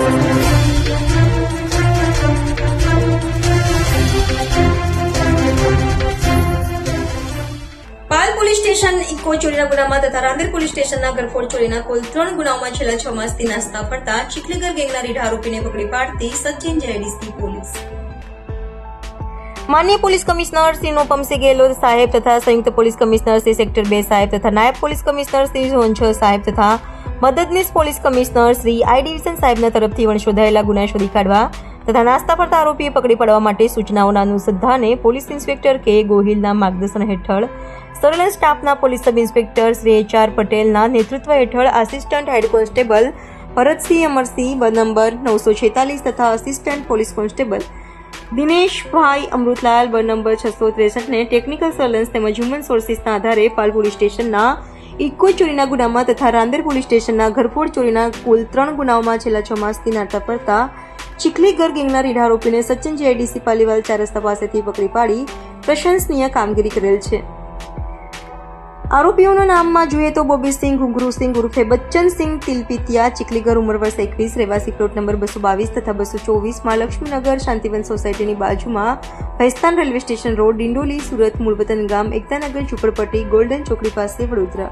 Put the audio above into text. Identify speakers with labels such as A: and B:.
A: પાલ police station eco ચોરીના ગુનામાં તથા રાંદેર પોલીસ સ્ટેશનના ઘરફોડ ચોરીના કુલ 3 ગુનાઓમાં છેલ્લા 6 માસથી નાસ્તા ફરતા ચીખલીગર ગેંગના રીઢ આરોપીને પકડી પાડતી સચિન જેડીસી પોલીસ. માનનીય પોલીસ કમિશનર શ્રી નોપમસિંહ ગેહલોત સાહેબ તથા સંયુક્ત પોલીસ કમિશનર શ્રી સેક્ટર 2 સાહેબ તથા નાયબ પોલીસ કમિશનર શ્રી ઝોન 6 સાહેબ તથા મદદનીશ પોલીસ કમિશનર શ્રી આઈ ડિવિઝન સાહેબના તરફથી વણશોધાયેલા ગુના શોધી કાઢવા તથા નાસ્તા ફરતા આરોપીએ પકડી પાડવા માટે સૂચનાઓના અનુસંધાને પોલીસ ઇન્સ્પેક્ટર કે ગોહિલના માર્ગદર્શન હેઠળ સર્વેલન્સ સ્ટાફના police sub inspector Shri HR. પટેલના નેતૃત્વ હેઠળ assistant head constable Bharatsinh Amarsinh number 946 તથા assistant police constable Dineshbhai Amrutlal number 663 ને ટેકનિકલ સર્વેલન્સ તેમજ હ્યુમન સોર્સિસના આધારે પાલ પોલીસ સ્ટેશનના ઇકો ચોરીના ગુનામાં તથા રાંદેર પોલીસ સ્ટેશનના ઘરફોડ ચોરીના કુલ 3 ગુનાઓમાં છેલ્લા 6 માસથી નાસ્તા ફરતા ચીખલીગર ગેંગના રીઢ આરોપીને સચિન જેડીસી પાલીવાલ 4 રસ્તા પાસેથી પકડી પાડી પ્રશંસનીય કામગીરી કરેલ છે. આરોપીઓના નામમાં જોઈએ તો બોબીસિંહ ઘુંઘરુસિંહ ઉર્ફે બચ્ચનસિંહ તિલપિતિયા, ચીખલીગર, ઉંમર વર્ષ 21, રહેવાસી પ્લોટ નંબર 222 તથા 224 માં લક્ષ્મીનગર શાંતિવન સોસાયટીની બાજુમાં Bhestan railway station road, Dindoli, Surat, મૂળ વતન ગામ એકતાનગર, ઝુંપડપટ્ટી, ગોલ્ડન ચોકડી પાસે, વડોદરા.